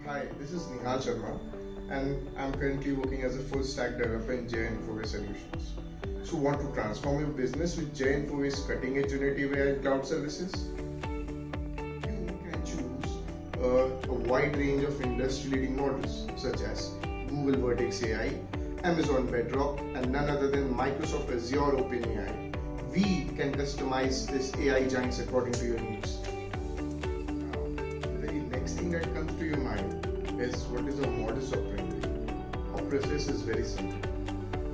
Hi, this is Nihal Sharma, and I'm currently working as a full stack developer in Jai Infoway solutions. So, want to transform your business with Jai Infoway's cutting edge generative AI and cloud services? You can choose a wide range of industry leading models such as Google Vertex AI, Amazon Bedrock, and none other than Microsoft Azure OpenAI. We can customize this AI giants according to your needs. The next thing that comes to your mind is what is a modus operandi. Our process is very simple.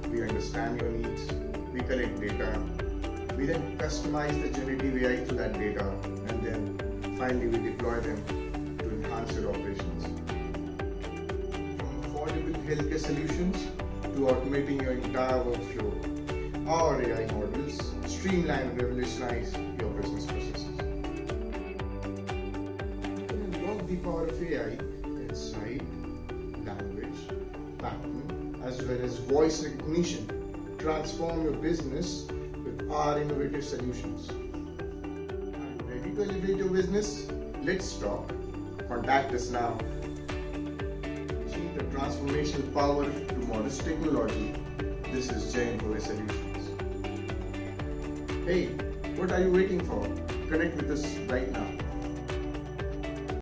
We understand your needs, we collect data, we then customize the generative AI to that data, and then finally we deploy them to enhance your operations. From affordable healthcare solutions to automating your entire workflow, our AI models streamline and revolutionize your business processes. The power of AI in sight, language, pattern, as well as voice recognition. Transform your business with our innovative solutions. Are you ready to elevate your business? Let's talk. Contact us now. Achieve the transformational power of tomorrow's technology. This is Jai Infoway Solutions. Hey, what are you waiting for? Connect with us right now.